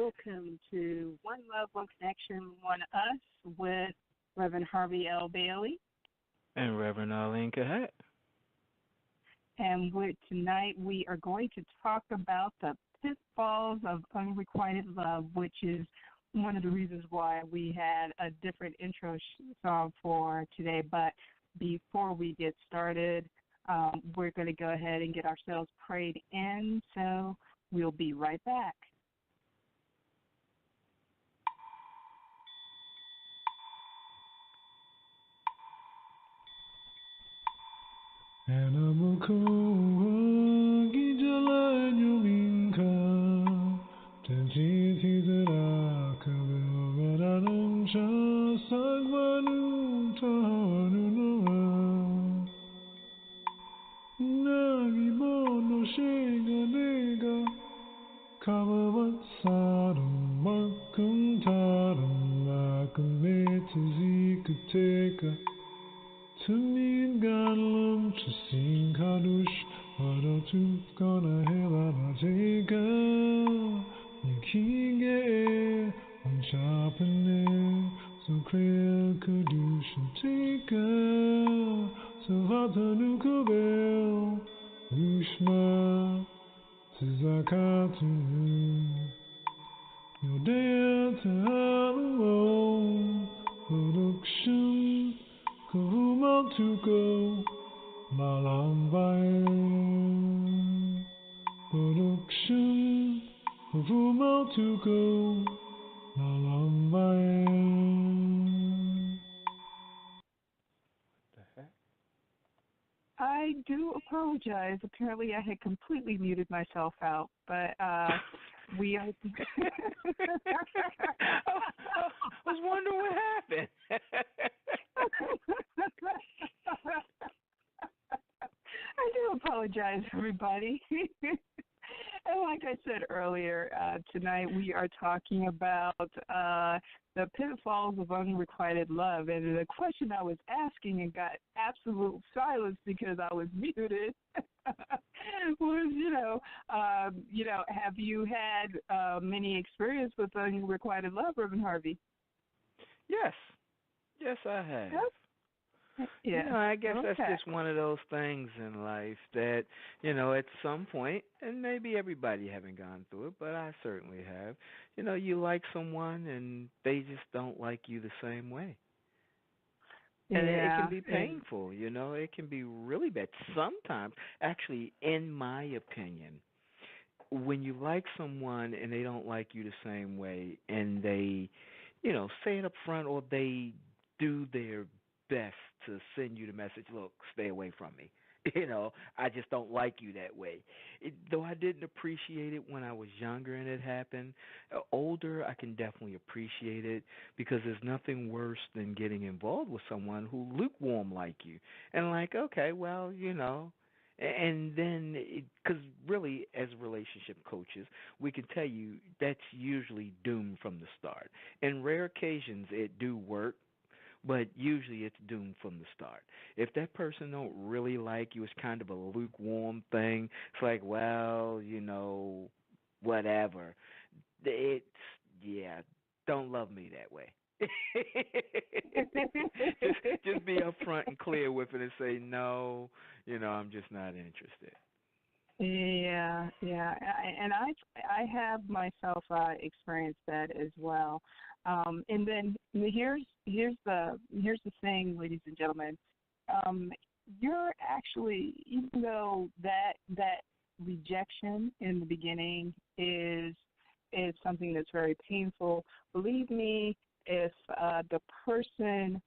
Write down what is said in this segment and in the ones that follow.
welcome to One Love, One Connection, One Us with Reverend Harvey L. Bailey. And Reverend Arlene Kahet. And tonight we are going to talk about the pitfalls of unrequited love, which is one of the reasons why we had a different intro song for today. But before we get started, we're going to go ahead and get ourselves prayed in, so we'll be right back. I do apologize. Apparently I had completely muted myself out, but we are... I was wondering what happened. I do apologize, everybody. And like I said earlier, tonight we are talking about the pitfalls of unrequited love. And the question I was asking and got absolute silence because I was muted was, have you had many experience with unrequited love, Reverend Harvey? Yes. Yes, I have. Yep. Yeah. I guess that's just one of those things in life that, at some point, and maybe everybody haven't gone through it, but I certainly have, you like someone and they just don't like you the same way. And it can be painful, it can be really bad. Sometimes, actually, in my opinion, when you like someone and they don't like you the same way and they, say it up front or they do their best to send you the message, look, stay away from me. I just don't like you that way. Though I didn't appreciate it when I was younger and it happened, older I can definitely appreciate it because there's nothing worse than getting involved with someone who lukewarm like you. And like, okay, well, and then, because really, as relationship coaches, we can tell you that's usually doomed from the start. In rare occasions, it do work, but usually it's doomed from the start. If that person don't really like you, it's kind of a lukewarm thing. It's like, well, whatever. Don't love me that way. just be upfront and clear with it and say, no, I'm just not interested. Yeah, and I have myself experienced that as well. And then here's the thing, ladies and gentlemen. You're actually, even though that rejection in the beginning is something that's very painful, believe me, if the person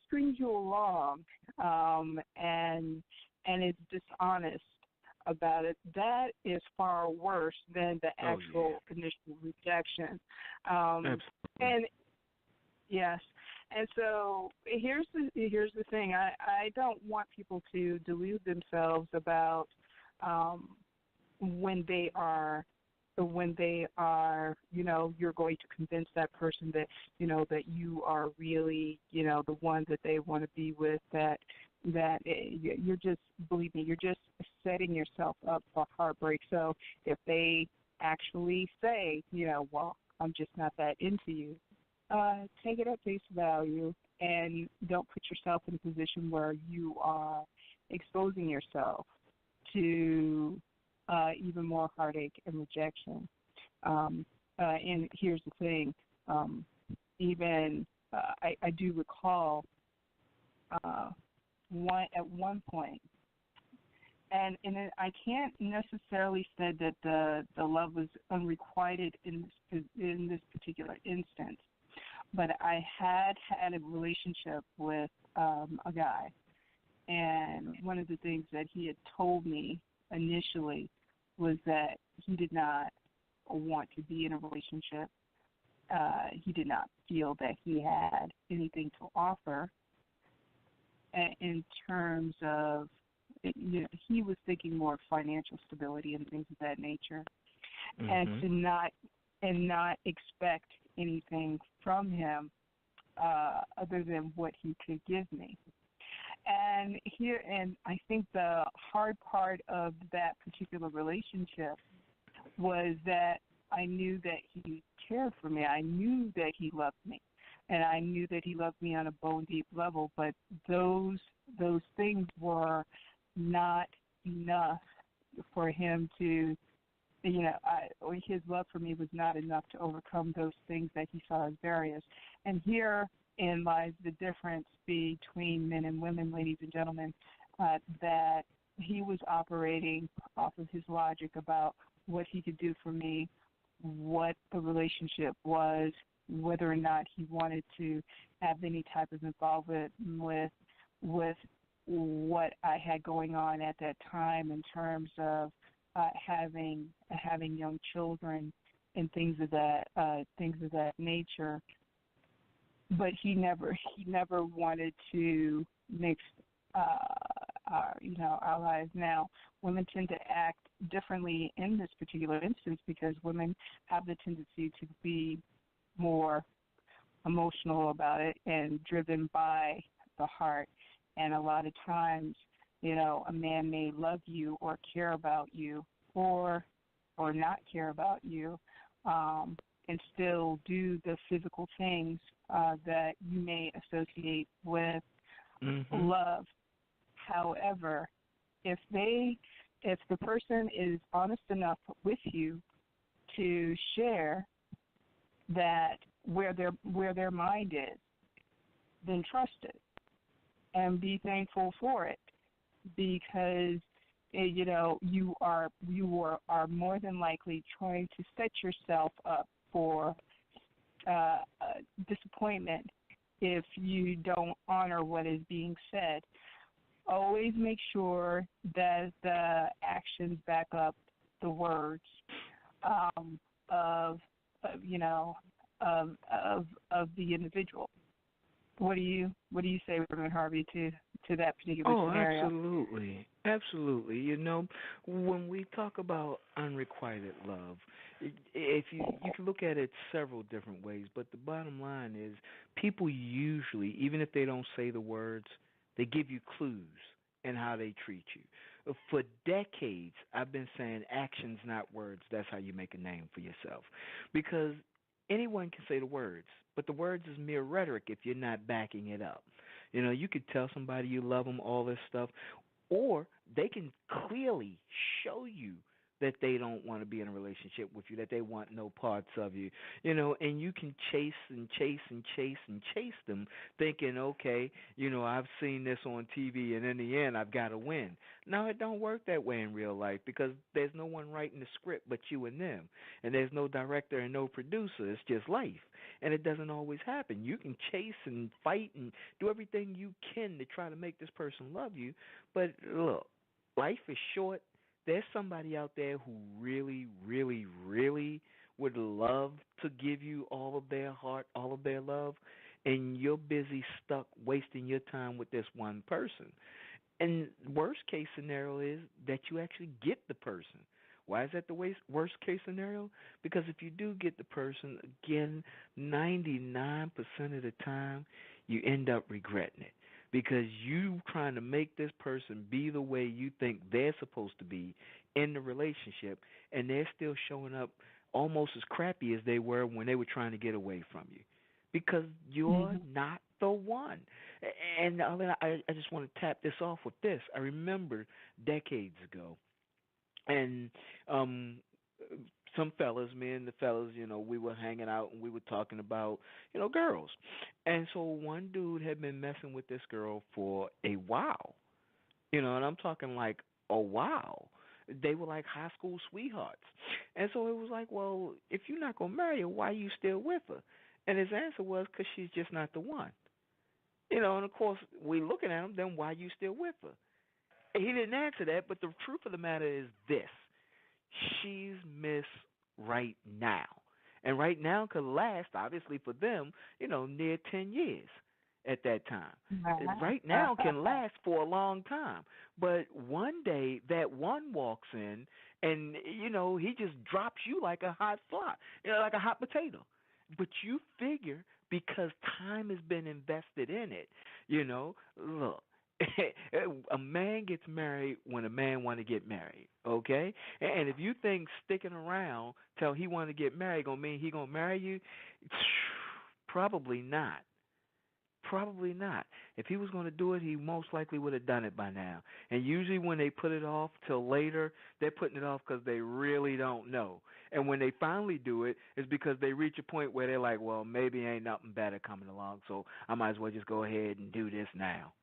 strings you along and is dishonest about it, that is far worse than the actual initial rejection. And yes, and so here's the thing. I don't want people to delude themselves about when they are, you're going to convince that person that, that you are really, the one that they want to be with, that you're just, believe me, you're just setting yourself up for heartbreak. So if they actually say, well, I'm just not that into you. Take it at face value and don't put yourself in a position where you are exposing yourself to even more heartache and rejection. And here's the thing, even I do recall at one point, and I can't necessarily say that the love was unrequited in this particular instance, but I had a relationship with a guy, and one of the things that he had told me initially was that he did not want to be in a relationship. He did not feel that he had anything to offer in terms of, he was thinking more of financial stability and things of that nature, and to not expect anything from him other than what he could give me. And I think the hard part of that particular relationship was that I knew that he cared for me. I knew that he loved me, and I knew that he loved me on a bone deep level. But those things were not enough for him to, his love for me was not enough to overcome those things that he saw as barriers. And herein lies the difference between men and women, ladies and gentlemen, that he was operating off of his logic about what he could do for me, what the relationship was, whether or not he wanted to have any type of involvement with what I had going on at that time in terms of having young children and things of that nature. But he never wanted to mix our lives. Now, women tend to act differently in this particular instance because women have the tendency to be more emotional about it and driven by the heart. And a lot of times, a man may love you or care about you or not care about you, and still do the physical things that you may associate with love. However, if the person is honest enough with you to share that where their mind is, then trust it and be thankful for it, because you are more than likely trying to set yourself up for disappointment if you don't honor what is being said. Always make sure that the actions back up the words of the individual. What do you say, Reverend Harvey, to that particular scenario? Absolutely. When we talk about unrequited love, if you can look at it several different ways, but the bottom line is people usually, even if they don't say the words, they give you clues in how they treat you. For decades, I've been saying actions, not words. That's how you make a name for yourself. Because anyone can say the words, but the words is mere rhetoric if you're not backing it up. You could tell somebody you love them, all this stuff, or they can clearly show you that they don't want to be in a relationship with you, that they want no parts of you, and you can chase and chase and chase and chase them thinking, okay, I've seen this on TV and in the end I've got to win. No, it don't work that way in real life because there's no one writing the script but you and them, and there's no director and no producer. It's just life, and it doesn't always happen. You can chase and fight and do everything you can to try to make this person love you, but look, life is short. There's somebody out there who really, really, really would love to give you all of their heart, all of their love, and you're busy stuck wasting your time with this one person. And worst case scenario is that you actually get the person. Why is that the worst case scenario? Because if you do get the person, again, 99% of the time, you end up regretting it. Because you trying to make this person be the way you think they're supposed to be in the relationship, and they're still showing up almost as crappy as they were when they were trying to get away from you, because you're Mhm. not the one. And I just want to tap this off with this. I remember decades ago, and um some fellas, me and the fellas, we were hanging out and we were talking about, girls. And so one dude had been messing with this girl for a while. And I'm talking like a while. They were like high school sweethearts. And so it was like, well, if you're not going to marry her, why are you still with her? And his answer was, because she's just not the one. And of course, we looking at him, then why are you still with her? He didn't answer that, but the truth of the matter is this: she's Miss Right Now. And right now could last, obviously, for them, near 10 years at that time. Right now can last for a long time. But one day that one walks in and, he just drops you like a hot fly, like a hot potato. But you figure because time has been invested in it, look, a man gets married when a man want to get married, okay? And if you think sticking around till he want to get married gonna mean he gonna marry you, probably not. Probably not. If he was going to do it, he most likely would have done it by now. And usually when they put it off till later, they're putting it off because they really don't know. And when they finally do it, it's because they reach a point where they're like, well, maybe ain't nothing better coming along, so I might as well just go ahead and do this now.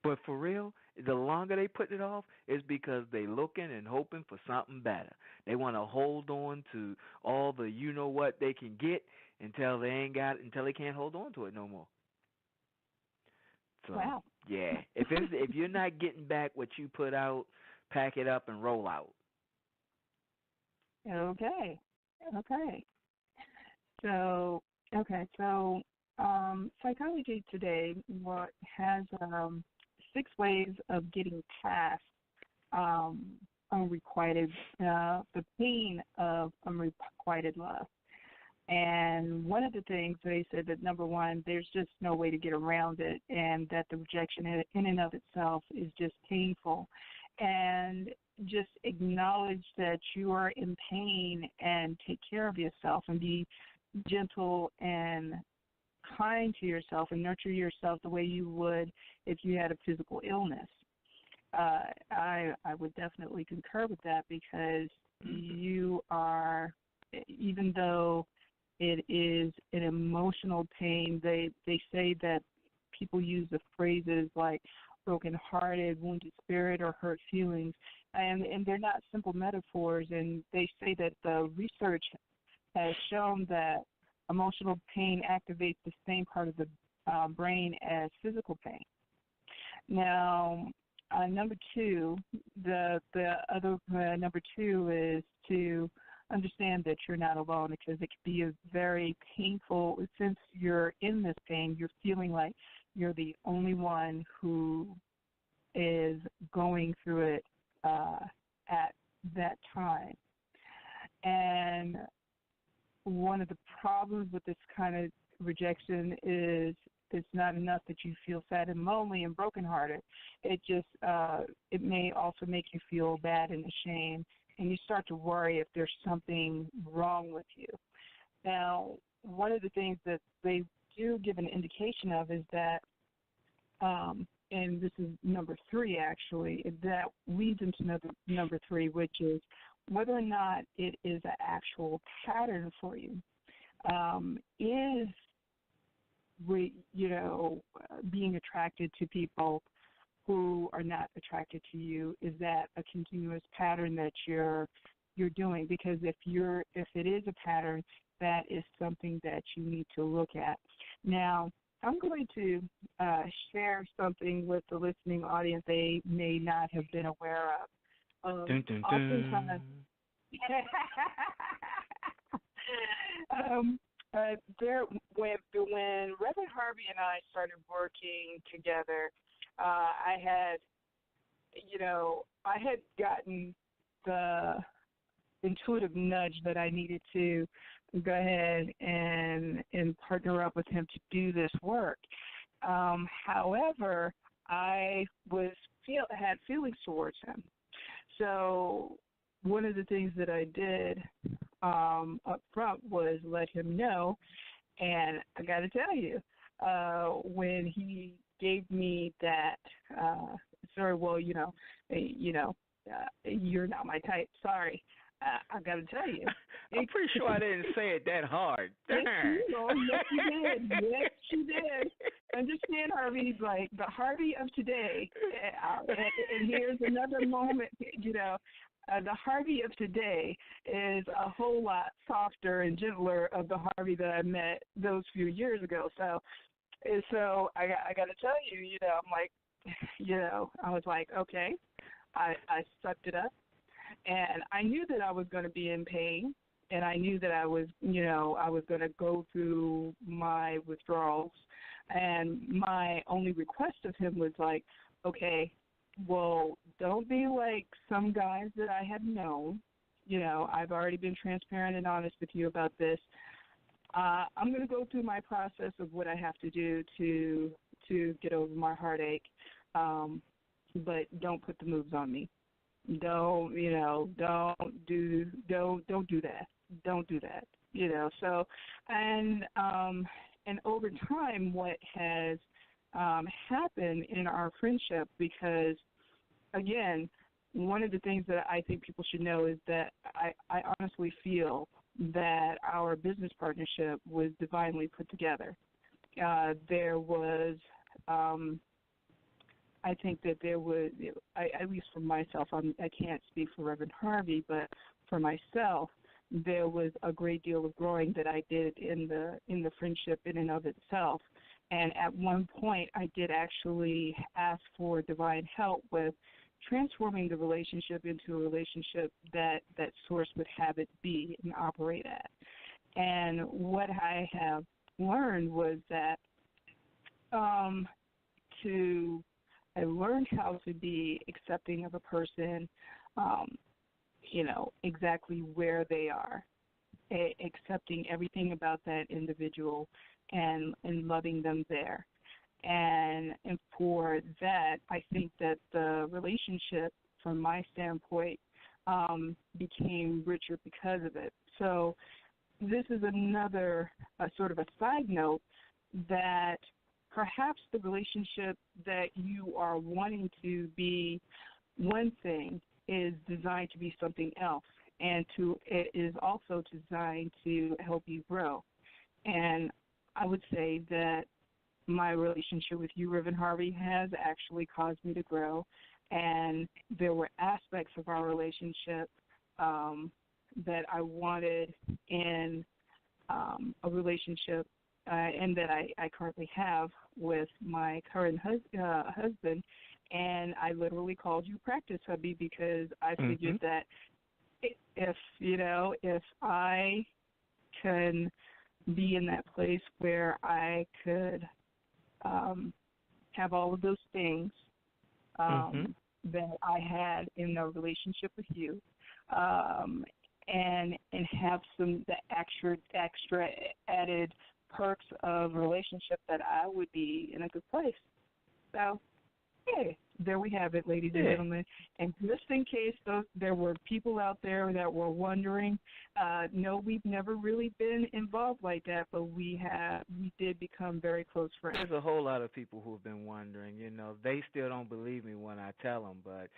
But for real, the longer they put it off, it's because they looking and hoping for something better. They want to hold on to all the you know what they can get until they can't hold on to it no more. So Wow. yeah, if you're not getting back what you put out, pack it up and roll out. Okay. Okay. So, Psychology Today has 6 ways of getting past um, unrequited, the pain of unrequited love. And one of the things they said that number one, there's just no way to get around it, and that the rejection in and of itself is just painful. And just acknowledge that you are in pain and take care of yourself and be gentle and kind to yourself and nurture yourself the way you would if you had a physical illness. I would definitely concur with that, because you are, even though it is an emotional pain, they say that people use the phrases like broken-hearted, wounded spirit, or hurt feelings, and they're not simple metaphors. And they say that the research has shown that emotional pain activates the same part of the brain as physical pain. Now, number two, the other number two is to understand that you're not alone, because it can be a very painful, since you're in this pain, you're feeling like you're the only one who is going through it at that time. And one of the problems with this kind of rejection is it's not enough that you feel sad and lonely and brokenhearted. It just it may also make you feel bad and ashamed, and you start to worry if there's something wrong with you. Now, one of the things that they do give an indication of is that, and this is number three actually, that leads into number three, which is whether or not it is an actual pattern for you. Is being attracted to people who are not attracted to you, is that a continuous pattern that you're doing? Because if it is a pattern, that is something that you need to look at. Now, I'm going to share something with the listening audience they may not have been aware of. Dun, dun, Oftentimes, dun. when Reverend Harvey and I started working together, I had gotten the intuitive nudge that I needed to go ahead and partner up with him to do this work. However, I had feelings towards him. So one of the things that I did up front was let him know. And I got to tell you, when he gave me that, sorry, well, you're not my type. Sorry. I got to tell you. I'm pretty sure I didn't say it that hard. Yes, you did. Yes, you did. Understand, Harvey, like the Harvey of today. And here's another moment, the Harvey of today is a whole lot softer and gentler of the Harvey that I met those few years ago. So I got to tell you, I'm like, I was like, okay, I sucked it up. And I knew that I was going to be in pain, and I knew that I was going to go through my withdrawals. And my only request of him was like, okay, well, don't be like some guys that I have known. I've already been transparent and honest with you about this. I'm going to go through my process of what I have to do to get over my heartache, but don't put the moves on me. Don't do that. Don't do that. So, and over time, what has happened in our friendship, because again, one of the things that I think people should know is that I honestly feel that our business partnership was divinely put together. There was, I think that there was, at least for myself, I can't speak for Reverend Harvey, but for myself, there was a great deal of growing that I did in the friendship in and of itself. And at one point, I did actually ask for divine help with transforming the relationship into a relationship that Source would have it be and operate at. And what I have learned was that I learned how to be accepting of a person, exactly where they are, accepting everything about that individual and loving them there. And for that, I think that the relationship, from my standpoint, became richer because of it. So this is another sort of a side note that perhaps the relationship that you are wanting to be one thing is designed to be something else, and it is also designed to help you grow. And I would say that my relationship with you, Reverend Harvey, has actually caused me to grow, and there were aspects of our relationship that I wanted in a relationship and that I currently have with my current husband, and I literally called you Practice Hubby because I figured that if I can be in that place where I could have all of those things that I had in a relationship with you, and have the extra added perks of a relationship, that I would be in a good place. So, hey, there we have it, ladies and gentlemen. And just in case there were people out there that were wondering, no, we've never really been involved like that, but we did become very close friends. There's a whole lot of people who have been wondering. They still don't believe me when I tell them, but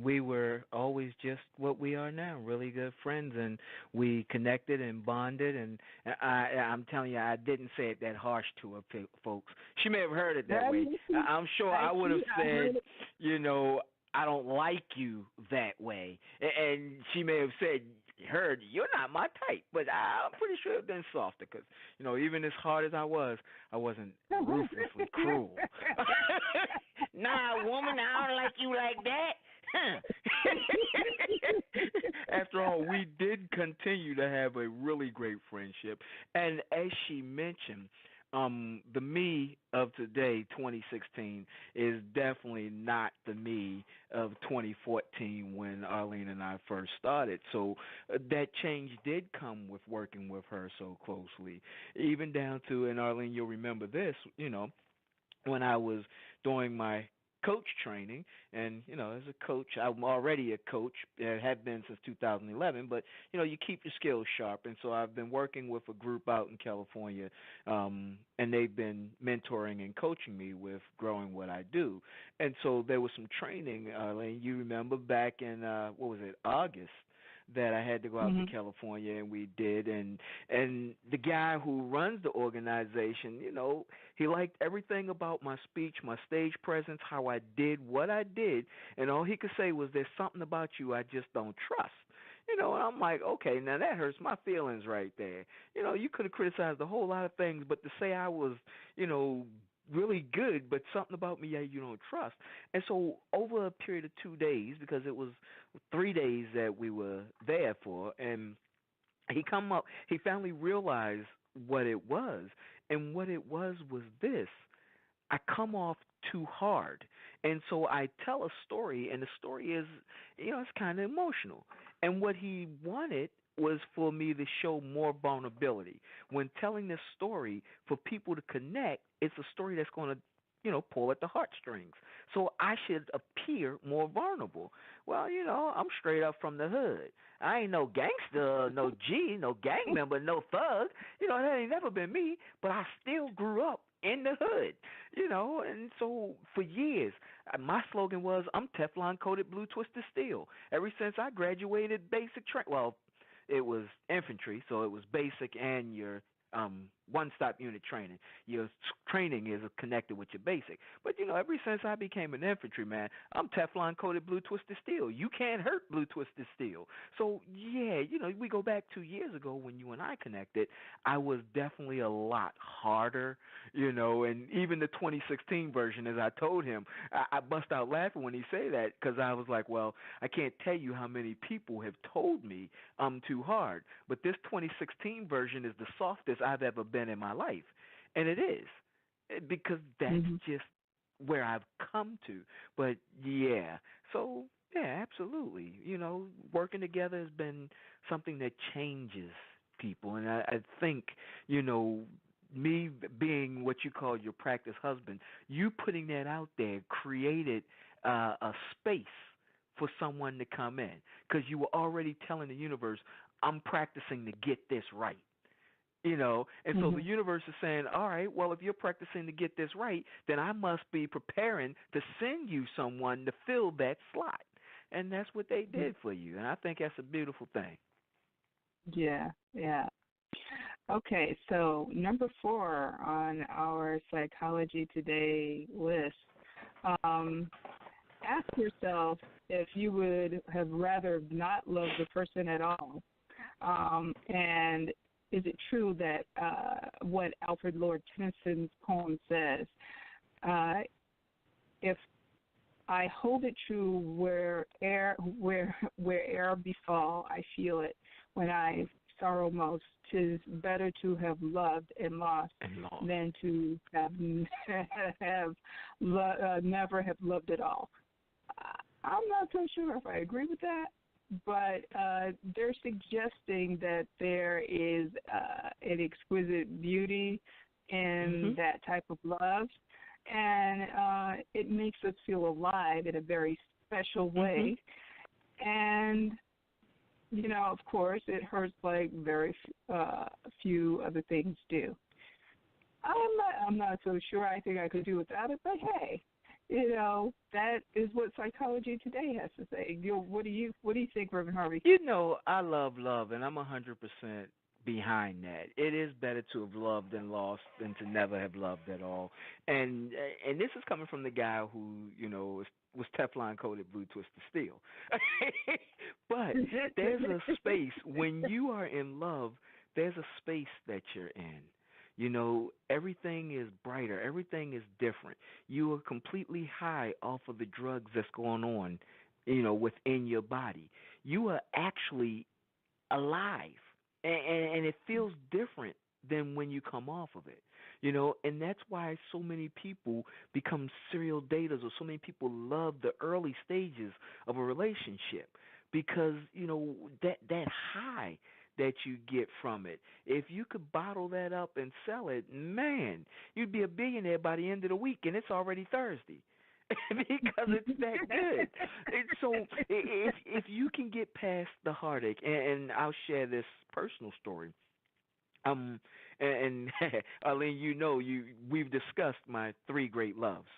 we were always just what we are now, really good friends, and we connected and bonded, and I'm telling you, I didn't say it that harsh to her, folks. She may have heard it that way. I'm sure I would have said, I don't like you that way, and she may have said, you're not my type, but I'm pretty sure it would have been softer because, even as hard as I wasn't ruthlessly cruel. Nah, woman, I don't like you like that. After all, we did continue to have a really great friendship. And as she mentioned, the me of today, 2016, is definitely not the me of 2014 when Arlene and I first started. So that change did come with working with her so closely, even down to, and Arlene, you'll remember this, when I was doing my coach training, and as a coach, I'm already a coach. I have been since 2011, but you keep your skills sharp, and so I've been working with a group out in California, and they've been mentoring and coaching me with growing what I do, and so there was some training. Arlene, you remember back in what was it, August? That I had to go out to Mhm. California, and we did, and the guy who runs the organization, he liked everything about my speech, my stage presence, how I did what I did, and all he could say was, "There's something about you I just don't trust." And I'm like, okay, now that hurts my feelings right there. You could have criticized a whole lot of things, but to say I was, you know, really good, but something about me you don't trust. And so over a period of 2 days, because it was 3 days that we were there for, and he finally realized what it was, and what it was this: I come off too hard. And so I tell a story, and the story is, it's kind of emotional. And what he wanted was for me to show more vulnerability. When telling this story, for people to connect, it's a story that's going to, pull at the heartstrings. So I should appear more vulnerable. Well, I'm straight up from the hood. I ain't no gangster, no G, no gang member, no thug. That ain't never been me, but I still grew up in the hood, and so for years, my slogan was, I'm Teflon coated blue twisted steel. Ever since I graduated basic well, it was infantry, so it was basic and your one-stop unit training. Your training is connected with your basic. But, ever since I became an infantryman, I'm Teflon-coated blue twisted steel. You can't hurt blue twisted steel. So, yeah, we go back 2 years ago when you and I connected, I was definitely a lot harder, and even the 2016 version, as I told him, I bust out laughing when he say that, because I was like, well, I can't tell you how many people have told me I'm too hard. But this 2016 version is the softest I've ever been in my life. And it is, because that's Mhm. just where I've come to. But yeah, so yeah, absolutely. Working together has been something that changes people. And I think, me being what you call your practice husband, you putting that out there created a space for someone to come in, because you were already telling the universe, I'm practicing to get this right. And so the Mhm. universe is saying, all right, well, if you're practicing to get this right, then I must be preparing to send you someone to fill that slot. And that's what they did for you. And I think that's a beautiful thing. Yeah. Yeah. Okay, so number 4 on our Psychology Today list. Um, Ask yourself if you would have rather not loved the person at all. And is it true that what Alfred Lord Tennyson's poem says, if I hold it true where air befall, I feel it. When I sorrow most, 'tis better to have loved and lost And lost. than to have never have loved at all. I'm not so sure if I agree with that, but they're suggesting that there is an exquisite beauty in Mhm. that type of love, and it makes us feel alive in a very special Mhm. way. And of course, it hurts like very few other things do. I'm not so sure. I think I could do without it, but hey, that is what Psychology Today has to say. What do you think, Reverend Harvey? I love love, and I'm 100% behind that. It is better to have loved and lost than to never have loved at all. And this is coming from the guy who, was Teflon coated blue twisted steel. But there's a space when you are in love. There's a space that you're in. Everything is brighter. Everything is different. You are completely high off of the drugs that's going on, within your body. You are actually alive, and it feels different than when you come off of it. And that's why so many people become serial daters, or so many people love the early stages of a relationship, because that high that you get from it. If you could bottle that up and sell it, man, you'd be a billionaire by the end of the week, and it's already Thursday. because it's that good. And so if you can get past the heartache, and I'll share this personal story. Um, and Arlene, we've discussed my three great loves.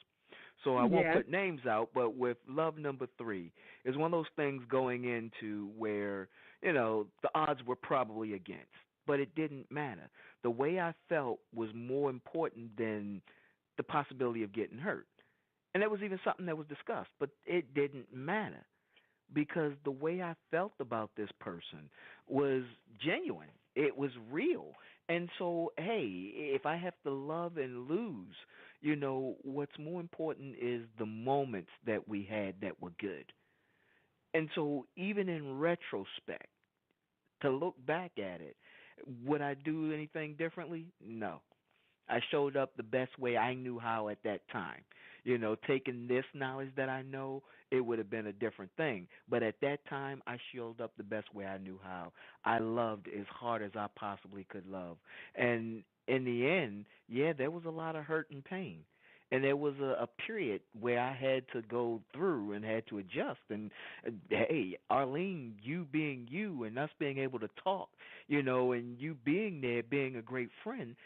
So I won't Yes. put names out, but with love number three is one of those things going into where, the odds were probably against, but it didn't matter. The way I felt was more important than the possibility of getting hurt. And that was even something that was discussed, but it didn't matter because the way I felt about this person was genuine. It was real. And so, hey, if I have to love and lose, what's more important is the moments that we had that were good. And so, even in retrospect, to look back at it, would I do anything differently? No. I showed up the best way I knew how at that time. Taking this knowledge that I know, it would have been a different thing. But at that time, I showed up the best way I knew how. I loved as hard as I possibly could love. And in the end, yeah, there was a lot of hurt and pain. And there was a period where I had to go through and had to adjust. And hey, Arlene, you being you and us being able to talk, and you being there, being a great friend,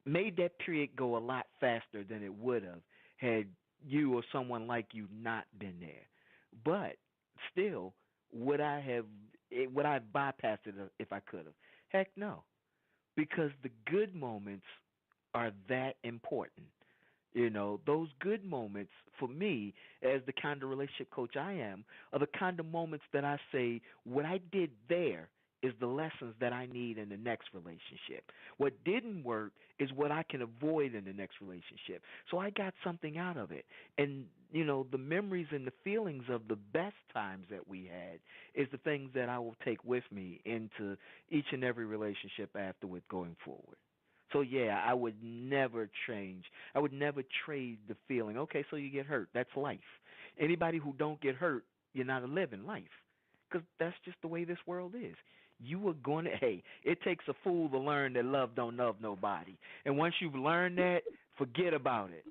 made that period go a lot faster than it would have had you or someone like you not been there. But still, would I have bypassed it if I could have? Heck no, because the good moments are that important. Those good moments for me, as the kind of relationship coach I am, are the kind of moments that I say, what I did there is the lessons that I need in the next relationship. What didn't work is what I can avoid in the next relationship. So I got something out of it. And, the memories and the feelings of the best times that we had is the things that I will take with me into each and every relationship afterward going forward. So, yeah, I would never change. I would never trade the feeling. Okay, so you get hurt. That's life. Anybody who don't get hurt, you're not living life, because that's just the way this world is. You are going to, hey, it takes a fool to learn that love don't love nobody. And once you've learned that, forget about it.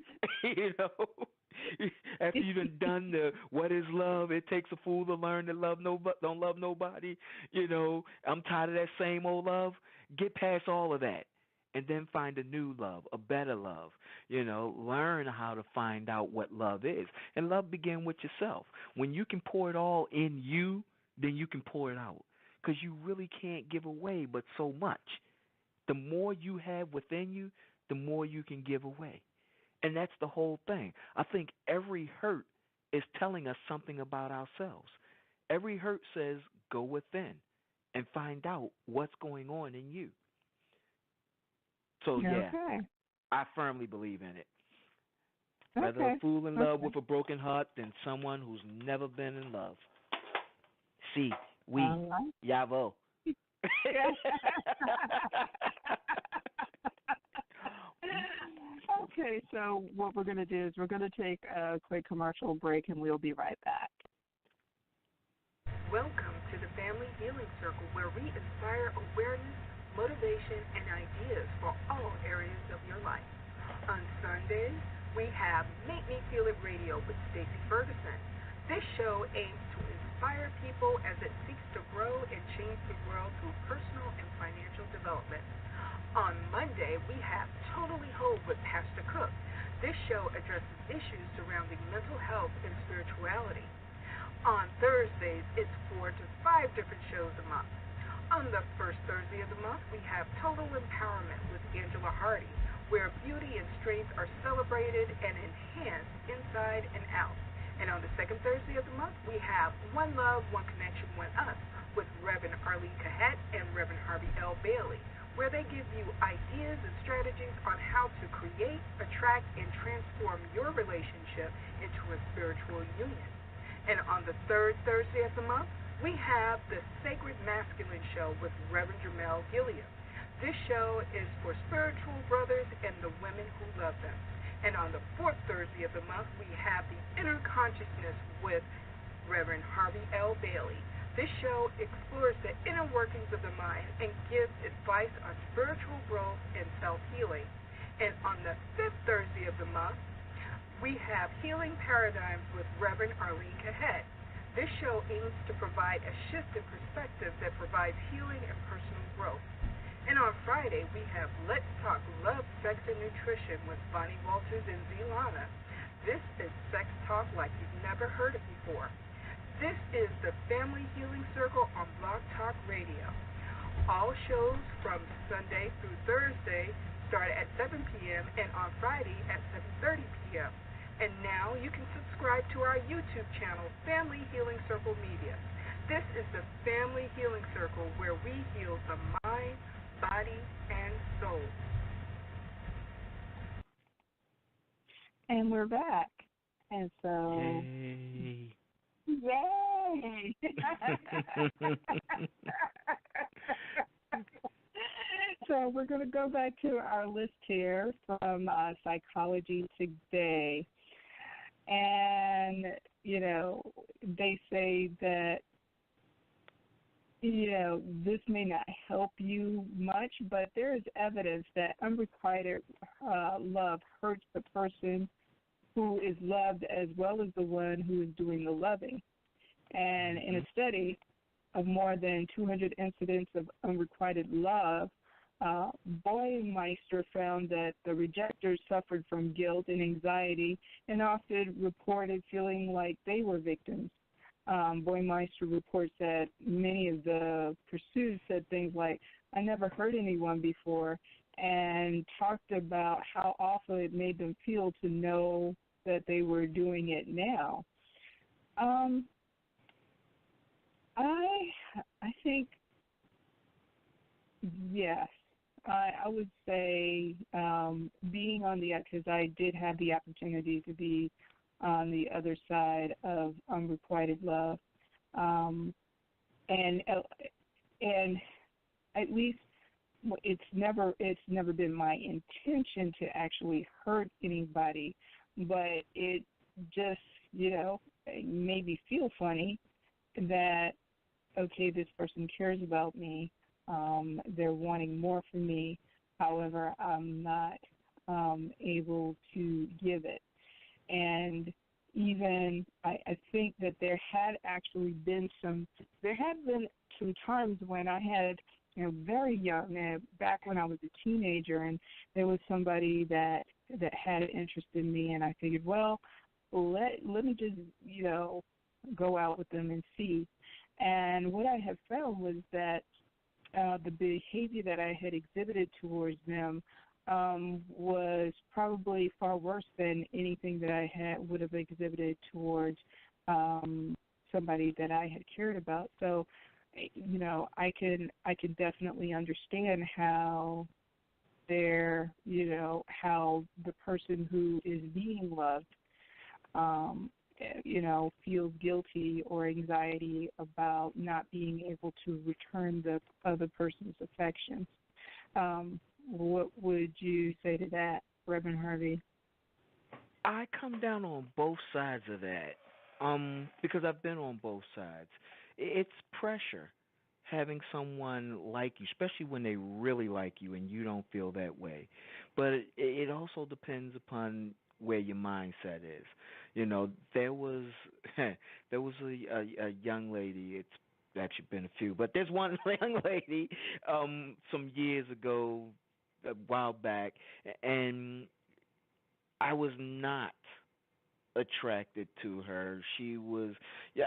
After you've done the what is love, it takes a fool to learn that love don't love nobody. I'm tired of that same old love. Get past all of that. And then find a new love, a better love. Learn how to find out what love is. And love begins with yourself. When you can pour it all in you, then you can pour it out. Because you really can't give away but so much. The more you have within you, the more you can give away. And that's the whole thing. I think every hurt is telling us something about ourselves. Every hurt says, go within and find out what's going on in you. So, yeah, Okay. I firmly believe in it. Rather a fool in love with a broken heart than someone who's never been in love. See, we, Yavo. Okay, so what we're going to do is we're going to take a quick commercial break, and we'll be right back. Welcome to the Family Healing Circle, where we inspire awareness, motivation, and ideas for all areas of your life. On Sundays, we have Make Me Feel It Radio with Stacey Ferguson. This show aims to inspire people as it seeks to grow and change the world through personal and financial development. On Monday, we have Totally Whole with Pastor Cook. This show addresses issues surrounding mental health and spirituality. On Thursdays, it's 4 to 5 different shows a month. On the first Thursday of the month, we have Total Empowerment with Angela Hardy, where beauty and strength are celebrated and enhanced inside and out. And on the second Thursday of the month, we have One Love, One Connection, One Us with Reverend Arlene Kahet and Reverend Harvey L. Bailey, where they give you ideas and strategies on how to create, attract, and transform your relationship into a spiritual union. And on the third Thursday of the month, we have the Sacred Masculine Show with Reverend Jamel Gilliam. This show is for spiritual brothers and the women who love them. And on the fourth Thursday of the month, we have the Inner Consciousness with Reverend Harvey L. Bailey. This show explores the inner workings of the mind and gives advice on spiritual growth and self-healing. And on the fifth Thursday of the month, We have Healing Paradigms with Reverend Arlene Kahet. This show aims to provide a shift in perspective that provides healing and personal growth. And on Friday, we have Let's Talk Love, Sex, and Nutrition with Bonnie Walters and Zelana. This is sex talk like you've never heard it before. This is the Family Healing Circle on Blog Talk Radio. All shows from Sunday through Thursday start at 7 p.m. and on Friday at 7:30 p.m. And now you can subscribe to our YouTube channel, Family Healing Circle Media. This is the Family Healing Circle where we heal the mind, body, and soul. And we're back. And so... Yay! So we're going to go back to our list here from Psychology Today. And, you know, they say that, you know, this may not help you much, but there is evidence that unrequited love hurts the person who is loved as well as the one who is doing the loving. And in a study of more than 200 incidents of unrequited love, Boymeister found that the rejectors suffered from guilt and anxiety and often reported feeling like they were victims. Boymeister reports that many of the pursued said things like, "I never hurt anyone before," and talked about how awful it made them feel to know that they were doing it now. I think, yes. I would say being on the, because I did have the opportunity to be on the other side of unrequited love, and at least it's never been my intention to actually hurt anybody, but it just, you know, it made me feel funny that, okay, this person cares about me. They're wanting more from me. However, I'm not able to give it. And even I think that there had been some times when I had, you know, very young, back when I was a teenager, and there was somebody that had an interest in me, and I figured, well, let me just, you know, go out with them and see. And what I have found was that the behavior that I had exhibited towards them was probably far worse than anything that I would have exhibited towards somebody that I had cared about. So, you know, I can definitely understand how how the person who is being loved, you know, feels guilty or anxiety about not being able to return the other person's affections. What would you say to that, Reverend Harvey? I come down on both sides of that, because I've been on both sides. It's pressure having someone like you, especially when they really like you and you don't feel that way. But it also depends upon where your mindset is. You know, there was a young lady. It's actually been a few, but there's one young lady some years ago, a while back, and I was not attracted to her.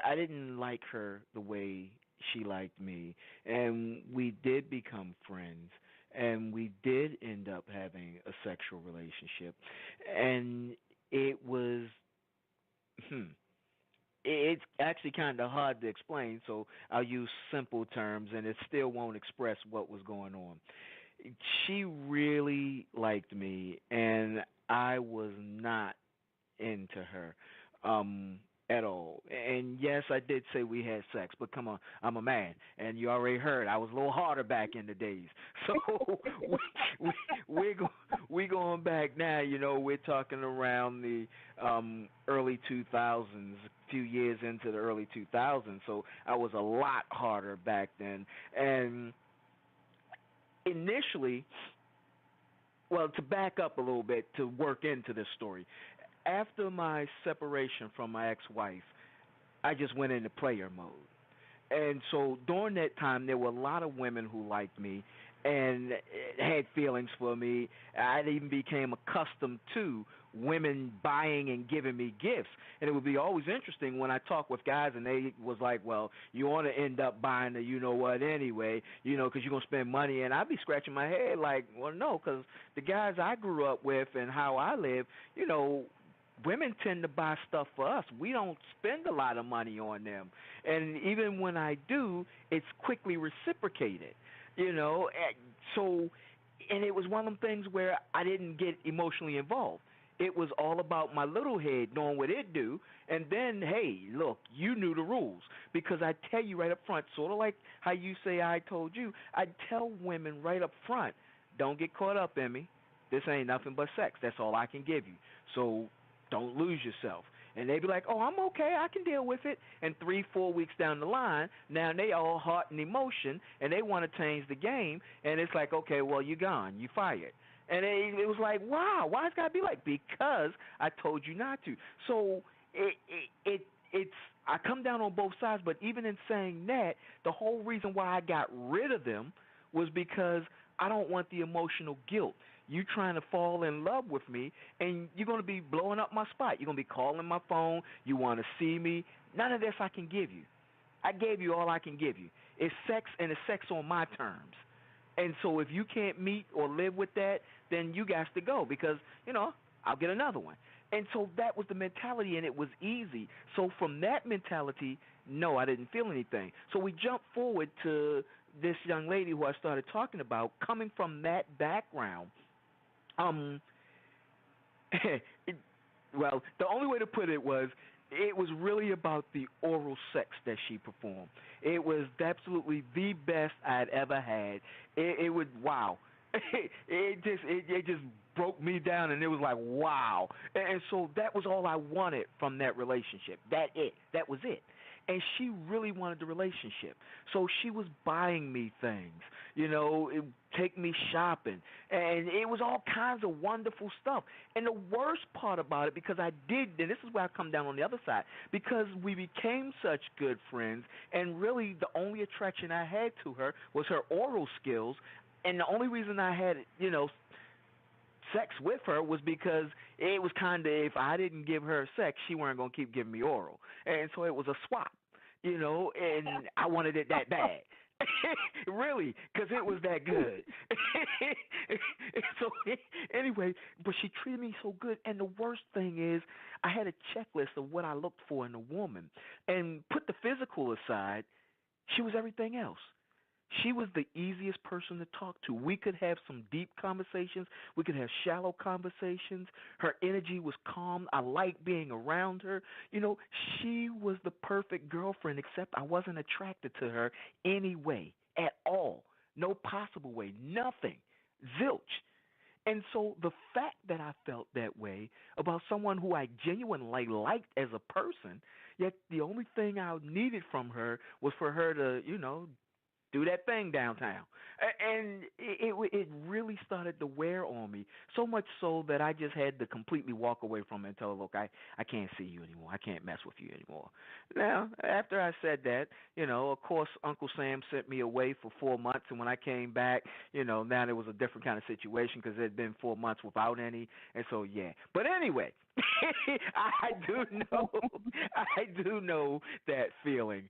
I didn't like her the way she liked me, and we did become friends, and we did end up having a sexual relationship, and it was it's actually kind of hard to explain, so I'll use simple terms, and it still won't express what was going on. She really liked me, and I was not into her at all. And yes, I did say we had sex, but come on, I'm a man, and you already heard I was a little harder back in the days. So we're going back now. You know, we're talking around the early 2000s, a few years into the early 2000s. So I was a lot harder back then, and initially, well, to back up a little bit to work into this story, after my separation from my ex-wife, I just went into player mode. And so during that time, there were a lot of women who liked me and had feelings for me. I even became accustomed to women buying and giving me gifts. And it would be always interesting when I talk with guys and they was like, well, you want to end up buying the you-know-what anyway, because you're going to spend money. And I'd be scratching my head like, well, no, because the guys I grew up with and how I live, women tend to buy stuff for us. We don't spend a lot of money on them. And even when I do, it's quickly reciprocated, So, and it was one of them things where I didn't get emotionally involved. It was all about my little head knowing what it do, and then, hey, look, you knew the rules. Because I tell you right up front, sort of like how you say I told you, I tell women right up front, don't get caught up in me. This ain't nothing but sex. That's all I can give you. So don't lose yourself. And they be like, oh, I'm okay, I can deal with it. And 3-4 weeks down the line, now they all heart and emotion, and they want to change the game. And it's like, okay, well, you're gone. You fired. And it was like, wow, why it's got to be like? Because I told you not to. So it's I come down on both sides, but even in saying that, the whole reason why I got rid of them was because I don't want the emotional guilt. You trying to fall in love with me, and you're going to be blowing up my spot. You're going to be calling my phone. You want to see me. None of this I can give you. I gave you all I can give you. It's sex, and it's sex on my terms. And so if you can't meet or live with that, then you got to go because, I'll get another one. And so that was the mentality, and it was easy. So from that mentality, no, I didn't feel anything. So we jump forward to this young lady who I started talking about, coming from that background. Well, the only way to put it was really about the oral sex that she performed. It was absolutely the best I'd ever had. It would, wow. It just broke me down, and it was like, wow. And so that was all I wanted from that relationship. That was it. And she really wanted the relationship. So she was buying me things, take me shopping. And it was all kinds of wonderful stuff. And the worst part about it, because I did, and this is where I come down on the other side, because we became such good friends, and really the only attraction I had to her was her oral skills. And the only reason I had, sex with her was because it was kind of, if I didn't give her sex, she weren't going to keep giving me oral. And so it was a swap, and I wanted it that bad. Really, because it was that good. So anyway, but she treated me so good. And the worst thing is I had a checklist of what I looked for in a woman. And put the physical aside, she was everything else. She was the easiest person to talk to. We could have some deep conversations. We could have shallow conversations. Her energy was calm. I liked being around her. She was the perfect girlfriend, except I wasn't attracted to her anyway, at all. No possible way. Nothing. Zilch. And so the fact that I felt that way about someone who I genuinely liked as a person, yet the only thing I needed from her was for her to, do that thing downtown. And it really started to wear on me, so much so that I just had to completely walk away from it and tell her, look, I can't see you anymore. I can't mess with you anymore. Now, after I said that, of course, Uncle Sam sent me away for 4 months, and when I came back, now there was a different kind of situation because it had been 4 months without any, and so, yeah. But anyway, I do know that feeling.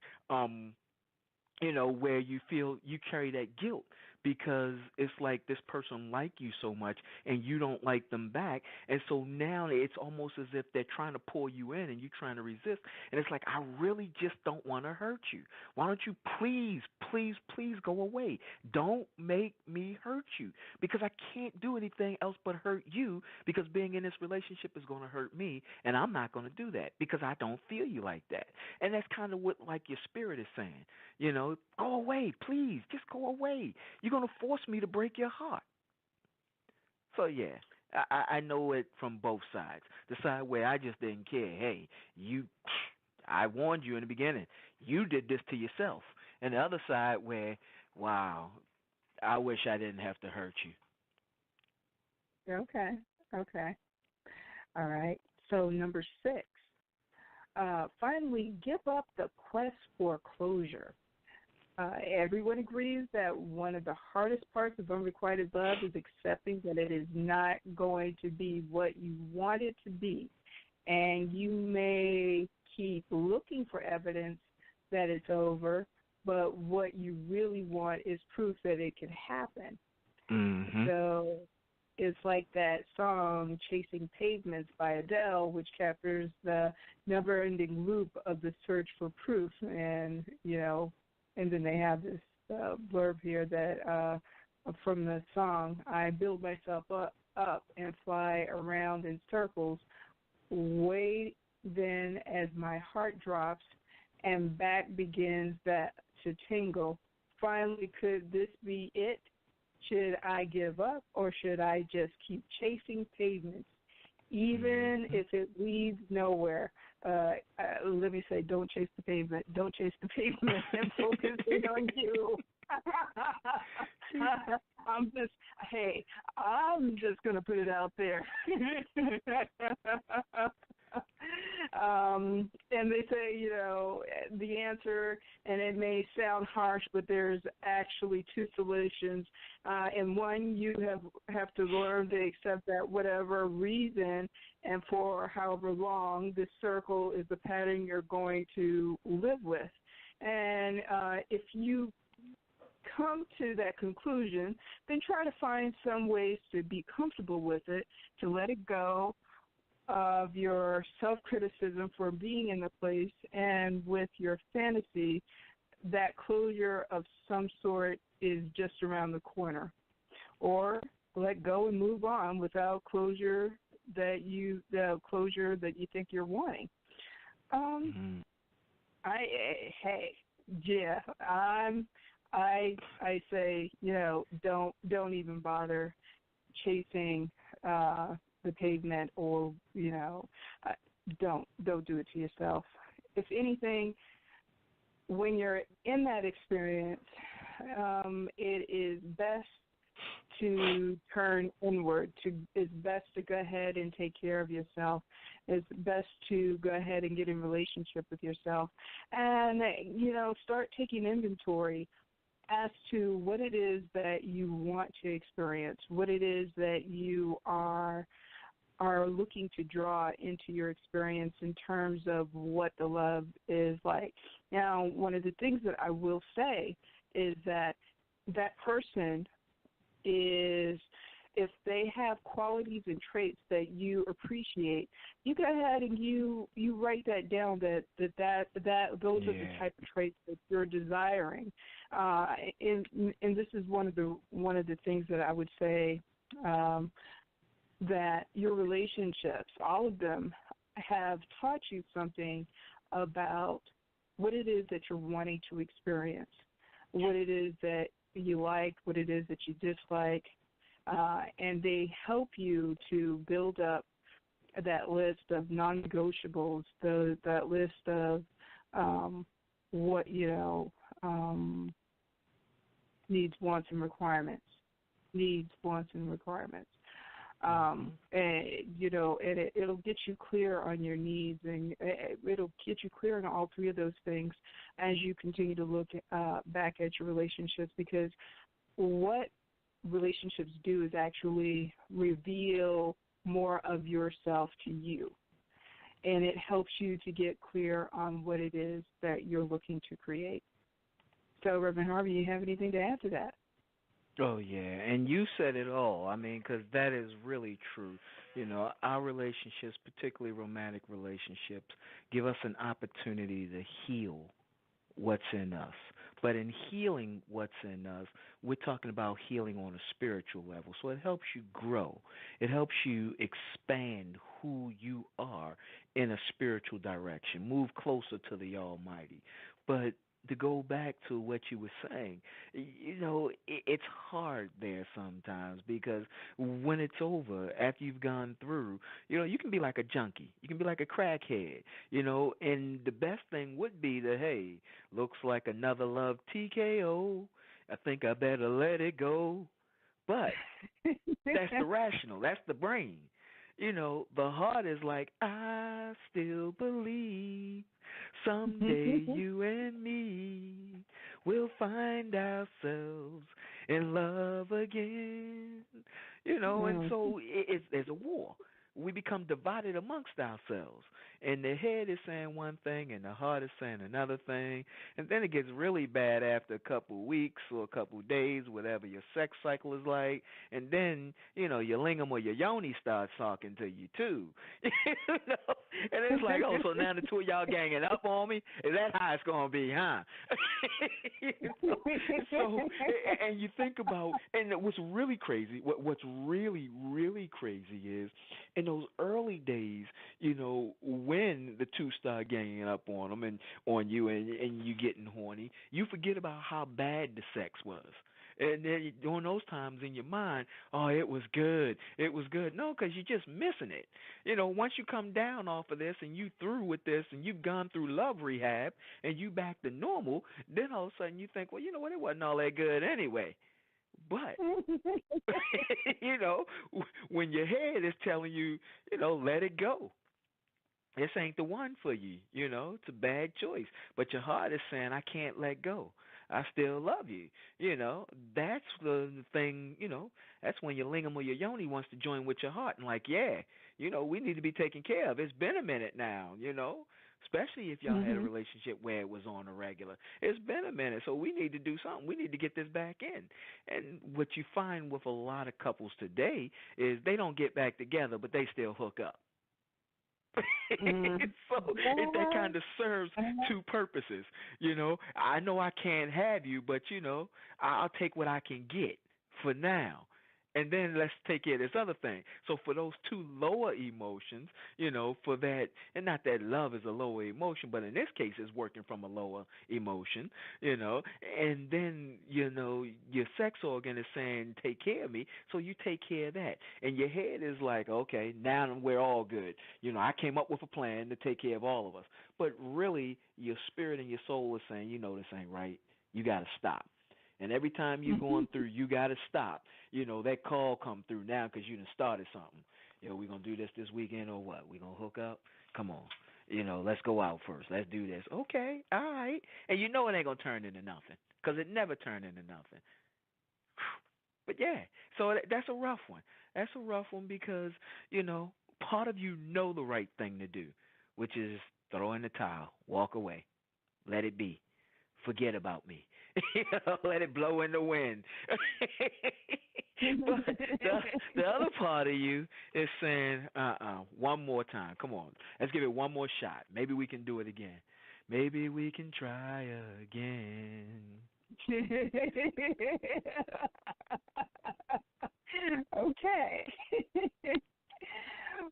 Where you feel you carry that guilt because it's like this person like you so much and you don't like them back. And so now it's almost as if they're trying to pull you in and you're trying to resist. And it's like, I really just don't want to hurt you. Why don't you please, please, please go away? Don't make me hurt you because I can't do anything else but hurt you because being in this relationship is going to hurt me, and I'm not going to do that because I don't feel you like that. And that's kind of what like your spirit is saying, go away, please, just go away. You're going to force me to break your heart. So, yeah, I know it from both sides. The side where I just didn't care. Hey, I warned you in the beginning. You did this to yourself. And the other side where, wow, I wish I didn't have to hurt you. Okay. All right. So number 6, finally, give up the quest for closure. Everyone agrees that one of the hardest parts of unrequited love is accepting that it is not going to be what you want it to be. And you may keep looking for evidence that it's over, but what you really want is proof that it can happen. Mm-hmm. So it's like that song, Chasing Pavements by Adele, which captures the never-ending loop of the search for proof. And, and then they have this blurb here that from the song, I build myself up and fly around in circles, wait then as my heart drops and back begins that to tingle. Finally, could this be it? Should I give up or should I just keep chasing pavements, even if it leads nowhere? Let me say, don't chase the pavement. Don't chase the pavement and focus in on you. I'm just going to put it out there. And they say, the answer, and it may sound harsh, but there's actually 2 solutions. And one, you have to learn to accept that whatever reason and for however long, this circle is the pattern you're going to live with. And if you come to that conclusion, then try to find some ways to be comfortable with it, to let it go of your self-criticism for being in the place, and with your fantasy, that closure of some sort is just around the corner. Or let go and move on without closure that you think you're wanting. I say, don't even bother chasing the pavement, or don't do it to yourself. If anything, when you're in that experience, it is best to turn inward. It's best to go ahead and take care of yourself. It's best to go ahead and get in relationship with yourself, and start taking inventory as to what it is that you want to experience, what it is that you are looking to draw into your experience in terms of what the love is like. Now, one of the things that I will say is that person is, if they have qualities and traits that you appreciate, you go ahead and you write that down, that those are the type of traits that you're desiring. And this is one of the things that I would say, that your relationships, all of them, have taught you something about what it is that you're wanting to experience, what it is that you like, what it is that you dislike, and they help you to build up that list of non-negotiables, that list of what, needs, wants, and requirements. And it'll get you clear on your needs, and it'll get you clear on all 3 of those things as you continue to look back at your relationships, because what relationships do is actually reveal more of yourself to you, and it helps you to get clear on what it is that you're looking to create. So, Reverend Harvey, you have anything to add to that? Oh, yeah, and you said it all. I mean, because that is really true. Our relationships, particularly romantic relationships, give us an opportunity to heal what's in us. But in healing what's in us, we're talking about healing on a spiritual level. So it helps you grow. It helps you expand who you are in a spiritual direction, move closer to the Almighty. But to go back to what you were saying, it's hard there sometimes, because when it's over, after you've gone through, you can be like a junkie. You can be like a crackhead, and the best thing would be that, hey, looks like another love TKO. I think I better let it go. But that's the rational. That's the brain. the heart is like, I still believe someday you and me will find ourselves in love again. And so there's a war. We become divided amongst ourselves. And the head is saying one thing and the heart is saying another thing. And then it gets really bad after a couple of weeks or a couple of days, whatever your sex cycle is like. And then, your lingam or your yoni starts talking to you too. And it's like, oh, so now the two of y'all ganging up on me? Is that how it's going to be, huh? So, and you think about, and what's really crazy, what's really, really crazy is, in those early days, when the two start ganging up on them and on you and you getting horny, you forget about how bad the sex was. And then during those times in your mind, oh, it was good. It was good. No, because you're just missing it. Once you come down off of this and you through with this and you've gone through love rehab and you back to normal, then all of a sudden you think, well, you know what, it wasn't all that good anyway. But, when your head is telling you, let it go. This ain't the one for you, it's a bad choice. But your heart is saying, I can't let go. I still love you. That's the thing, that's when your lingam or your yoni wants to join with your heart and like, yeah, we need to be taken care of. It's been a minute now, especially if y'all had a relationship where it was on a regular. It's been a minute, so we need to do something. We need to get this back in. And what you find with a lot of couples today is they don't get back together, but they still hook up. So that kind of serves two purposes. I know I can't have you, but I'll take what I can get for now. And then let's take care of this other thing. So for those two lower emotions, for that, and not that love is a lower emotion, but in this case it's working from a lower emotion, and then, your sex organ is saying, take care of me, so you take care of that. And your head is like, okay, now we're all good. I came up with a plan to take care of all of us. But really, your spirit and your soul is saying, this ain't right. You got to stop. And every time you're going through, you got to stop. That call come through now because you done started something. We going to do this weekend or what? We going to hook up? Come on. Let's go out first. Let's do this. Okay, all right. And it ain't going to turn into nothing because it never turned into nothing. But, yeah, so that's a rough one. That's a rough one because, part of you know the right thing to do, which is throw in the towel, walk away, let it be. Forget about me. Let it blow in the wind. But the other part of you is saying, one more time. Come on. Let's give it one more shot. Maybe we can do it again. Maybe we can try again. Okay.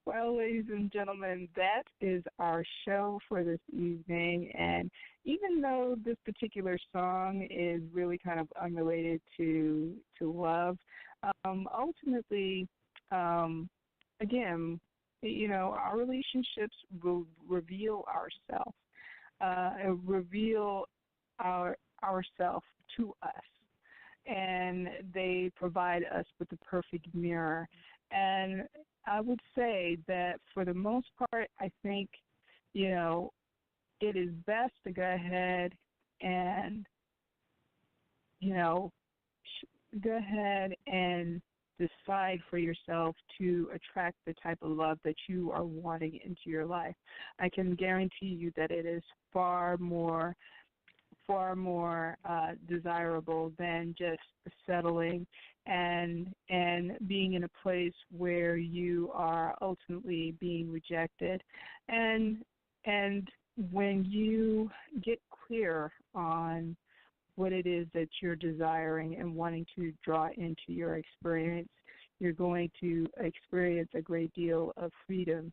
Well, ladies and gentlemen, that is our show for this evening. And even though this particular song is really kind of unrelated to love, ultimately, again, our relationships will reveal ourselves, reveal ourselves to us. And they provide us with the perfect mirror. And I would say that for the most part, I think, it is best to go ahead and, go ahead and decide for yourself to attract the type of love that you are wanting into your life. I can guarantee you that it is far more desirable than just settling and being in a place where you are ultimately being rejected. And when you get clear on what it is that you're desiring and wanting to draw into your experience, you're going to experience a great deal of freedom.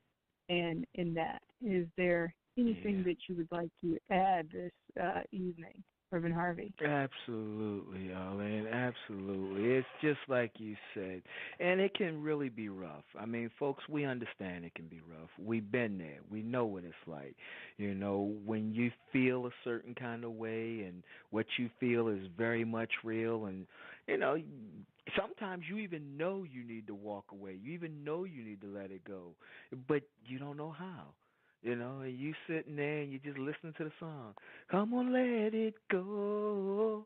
And in that, is there anything that you would like to add this evening, Reverend Harvey? Absolutely, Arlene, absolutely. It's just like you said, and it can really be rough. I mean, folks, we understand it can be rough. We've been there. We know what it's like. When you feel a certain kind of way and what you feel is very much real, and You know, sometimes you even know you need to walk away. You even know you need to let it go, but you don't know how. And you sitting there and you just listening to the song. Come on, let it go.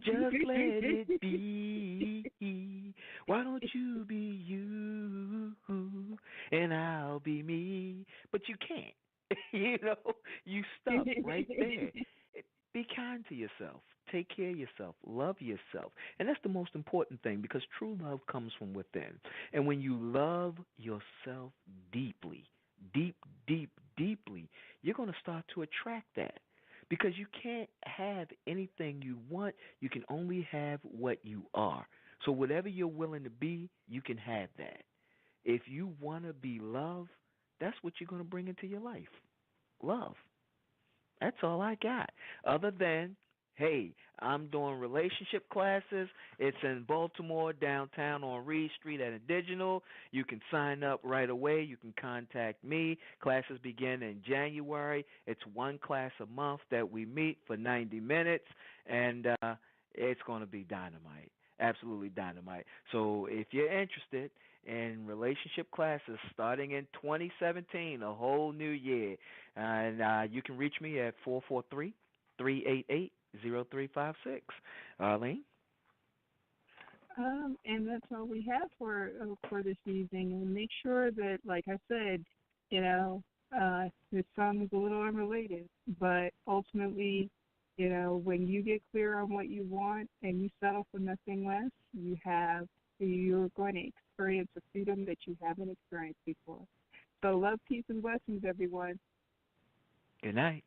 Just let it be. Why don't you be you and I'll be me? But you can't. You stuck right there. Be kind to yourself. Take care of yourself. Love yourself. And that's the most important thing, because true love comes from within. And when you love yourself deeply, deeply, you're going to start to attract that. Because you can't have anything you want. You can only have what you are. So whatever you're willing to be, you can have that. If you want to be love, that's what you're going to bring into your life. Love. That's all I got. Other than, hey, I'm doing relationship classes. It's in Baltimore, downtown on Reed Street at Indigenal. You can sign up right away. You can contact me. Classes begin in January. It's one class a month that we meet for 90 minutes, and it's going to be dynamite. Absolutely dynamite. So if you're interested in relationship classes starting in 2017, a whole new year, and you can reach me at 443-388-0356. Arlene? And that's all we have for this evening. And make sure that, like I said, this song is a little unrelated, but ultimately, when you get clear on what you want and you settle for nothing less, you're going to experience a freedom that you haven't experienced before. So love, peace, and blessings, everyone. Good night.